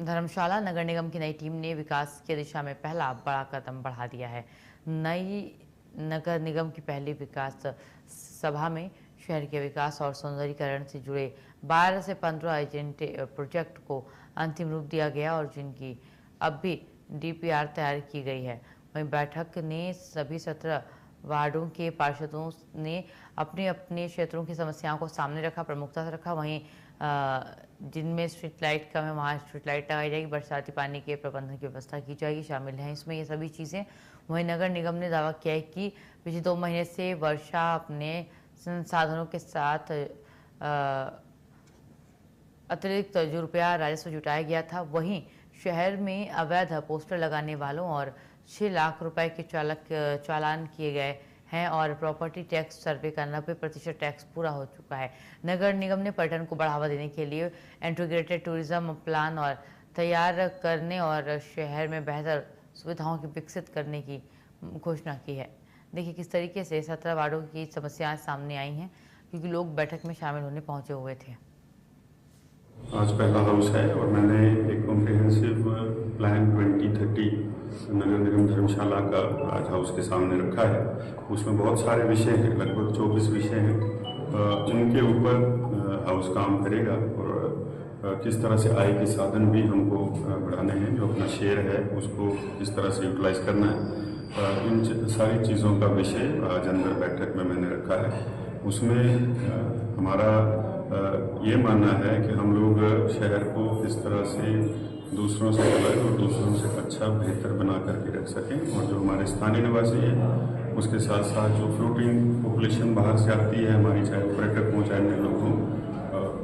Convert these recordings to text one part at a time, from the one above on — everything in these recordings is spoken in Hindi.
धर्मशाला नगर निगम की नई टीम ने विकास की दिशा में पहला बड़ा कदम बढ़ा दिया है। नई नगर निगम की पहली विकास सभा में शहर के विकास और सौंदर्यीकरण से जुड़े 12 से 15 एजेंडे प्रोजेक्ट को अंतिम रूप दिया गया और जिनकी अब भी डीपीआर तैयार की गई है। वहीं बैठक ने सभी 17 वार्डों के पार्षदों ने अपने अपने क्षेत्रों की समस्याओं को सामने रखा, प्रमुखता से रखा। वहीं जिनमें स्ट्रीट लाइट कम है वहाँ स्ट्रीट लाइट लगाई जाएगी, बरसाती पानी के प्रबंधन की व्यवस्था की जाएगी, शामिल हैं इसमें ये सभी चीज़ें। वहीं नगर निगम ने दावा किया है कि पिछले 2 महीने से वर्षा अपने संसाधनों के साथ अतिरिक्त जो रुपया राजस्व जुटाया गया था, वहीं शहर में अवैध पोस्टर लगाने वालों और 6 लाख रुपए के चालान किए गए हैं और प्रॉपर्टी टैक्स सर्वे का 90% टैक्स पूरा हो चुका है। नगर निगम ने पर्यटन को बढ़ावा देने के लिए इंटीग्रेटेड टूरिज्म प्लान और तैयार करने और शहर में बेहतर सुविधाओं की विकसित करने की घोषणा की है। देखिए किस तरीके से 17 वार्डों की समस्याएं सामने आई हैं, क्योंकि लोग बैठक में शामिल होने पहुंचे हुए थे। आज पहला हाउस है और मैंने एक कॉम्प्रिहेंसिव प्लान 2030 नगर निगम धर्मशाला का आज हाउस के सामने रखा है। उसमें बहुत सारे विषय हैं, लगभग 24 विषय हैं। उनके ऊपर हाउस काम करेगा और किस तरह से आय के साधन भी हमको बढ़ाने हैं, जो अपना शेयर है उसको किस तरह से यूटिलाइज करना है, इन सारी चीज़ों का विषय आज अंदर बैठक में मैंने रखा है। उसमें हमारा ये मानना है कि हम लोग शहर को किस तरह से दूसरों से अलग और दूसरों से अच्छा बेहतर बना करके रख सकें, और जो हमारे स्थानीय निवासी हैं उसके साथ साथ जो फ्लोटिंग पॉपुलेशन बाहर से आती है हमारी, चाहे वो पर्यटक हों चाहे अन्य लोग हों,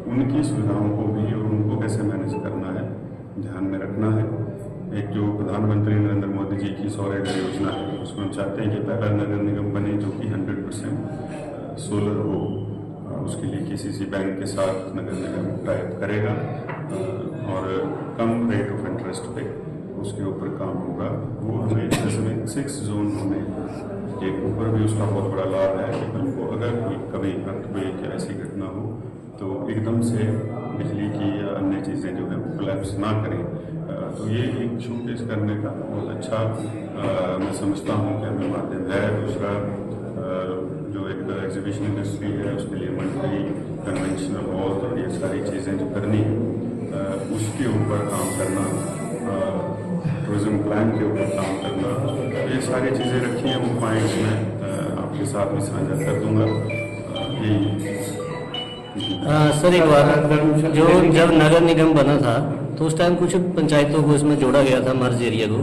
उनकी सुविधाओं को भी और उनको कैसे मैनेज करना है ध्यान में रखना है। एक जो प्रधानमंत्री नरेंद्र मोदी जी की सौर घर योजना है, उसमें हम चाहते हैं कि पहला नगर निगम बने जो कि 100% सोलर हो। उसके लिए किसी बैंक के साथ नगर निगम टाइप करेगा और कम रेट ऑफ इंटरेस्ट पे उसके ऊपर काम होगा। वो हमें जैसे 6 जोन होने के ऊपर भी उसका बहुत बड़ा लाभ है कि हमको अगर कभी अर्थक्वेक या ऐसी घटना हो तो एकदम से बिजली की या अन्य चीज़ें जो है वो कोलैप्स ना करें। तो ये एक शोकेस करने का बहुत अच्छा मैं समझता हूँ कि हमें माध्यम है। दूसरा जो एक एग्जीबिशन इंडस्ट्री है उसके लिए मंडी, कन्वेंशनल हॉल और ये सारी चीज़ें जो करनी है उसके ऊपर काम करना, टूरिज्म प्लान के ऊपर काम करना, तो ये सारी चीज़ें रखी हैं। वो पॉइंट्स मैं आपके साथ भी साझा कर दूँगा। सर एक बात, जो जब नगर निगम बना था तो उस टाइम कुछ पंचायतों को इसमें जोड़ा गया था, मर्ज एरिया को।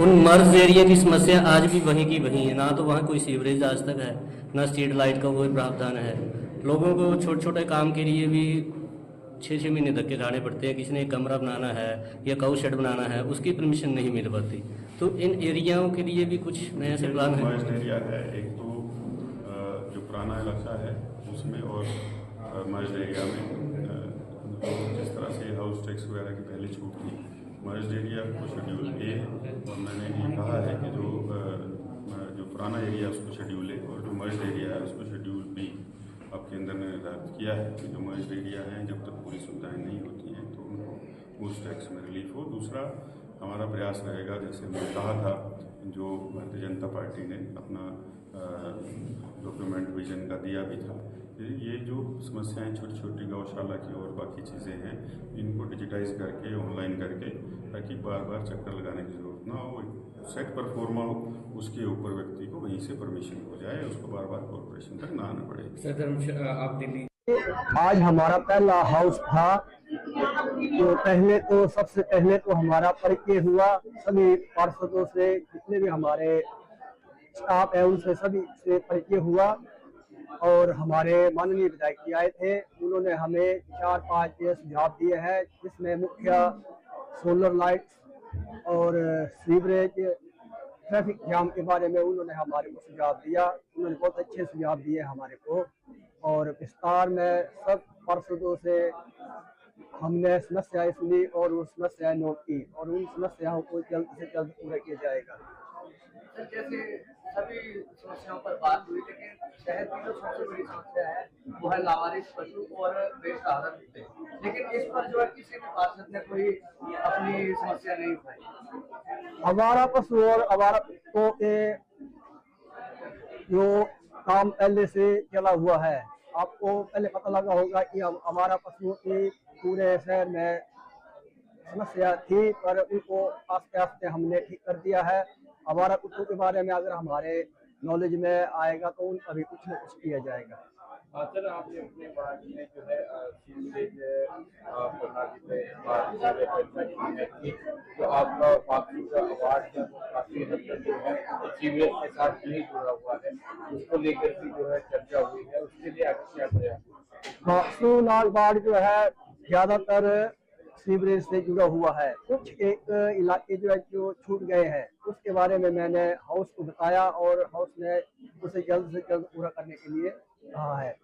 उन मर्ज एरिया की समस्या आज भी वहीं की वहीं है। ना तो वहाँ कोई सीवरेज आज तक है, ना स्ट्रीट लाइट का कोई प्रावधान है। लोगों को छोटे छोटे काम के लिए भी 6-6 महीने धक्के खाने पड़ते हैं। किसी ने एक कमरा बनाना है या काउ शेड बनाना है, उसकी परमिशन नहीं मिल पाती। तो इन एरियाओं के लिए भी कुछ नया से प्लान है? मर्ज एरिया है एक तो जो पुराना इलाका है उसमें, और मर्ज एरिया में जिस तरह से हाउस टैक्स वगैरह की पहले छूट थी, मर्ज एरिया को शेड्यूल ए है और मैंने ये कहा है कि जो पुराना एरिया उसको शेड्यूल ए और जो मर्ज एरिया है उसको शेड्यूल बी आपके अंदर ने निर्धारित किया है कि जो मर्ज एरिया हैं जब तक पूरी सुविधाएं नहीं होती हैं तो उनको उस टैक्स में रिलीफ हो। दूसरा हमारा प्रयास रहेगा, जैसे मैंने कहा था, जो भारतीय जनता पार्टी ने अपना डॉक्यूमेंट विजन का दिया भी था, ये जो समस्याएं छोटी छोटी गौशाला की और बाकी चीज़ें हैं इनको डिजिटाइज करके ऑनलाइन करके, ताकि बार बार चक्कर लगाने की जरूरत ना हो, सेट पर फॉर्मा हो, उसके ऊपर व्यक्ति को वहीं से परमिशन हो जाए, उसको बार बार कॉर्पोरेशन तक ना आना पड़े। सर आप दिल्ली आज हमारा पहला हाउस था, तो सबसे पहले तो हमारा परिचय हुआ सभी पार्षदों से, जितने भी हमारे स्टाफ है उनसे सभी से परिचय हुआ। और हमारे माननीय विधायक जी आए थे, उन्होंने हमें 4-5 सुझाव दिए हैं, जिसमें मुख्य सोलर लाइट्स और सीवरेज, ट्रैफिक जाम के बारे में उन्होंने हमारे को सुझाव दिया। उन्होंने बहुत अच्छे सुझाव दिए हमारे को और विस्तार में सब पार्षदों से हमने समस्याएं सुनी और वो समस्याएं नोट की और उन समस्याओं को जल्द से जल्द पूरा किया जाएगा। सर जैसे सभी समस्याओं पर बात हुई, लेकिन शहर की जो सबसे बड़ी समस्या है वो है लावारिस पशु और बेसहारा कुत्ते। लेकिन इस पर जो है किसी भी पार्षद ने कोई अपनी समस्या नहीं उठाई। आवारा पशु और आवारा कुत्तों के जो काम पहले से चला हुआ है, आपको पहले पता लगा होगा कि हमारा पशुओं की पूरे शहर में समस्या थी, पर उनको आस्ते आस्ते हमने ठीक कर दिया है। हमारा कुत्तों के बारे में अगर हमारे नॉलेज में आएगा तो उन अभी कुछ न कुछ किया जाएगा। सर, आपने अपने वार्ड में जो है सीवरेज प्रणाली पे बात की, तो आपका वापसी का वार्ड काफी हद तक जो है सीवरेज के साथ नहीं जुड़ा हुआ है, उसको लेकर के जो है चर्चा हुई है, उसके लिए आगे क्या प्रयास? बाक्सूनाग वार्ड जो है ज्यादातर सीवरेज से जुड़ा हुआ है। कुछ एक इलाके जो है जो छूट गए हैं, उसके बारे में मैंने हाउस को बताया और हाउस ने उसे जल्द से जल्द पूरा करने के लिए कहा है।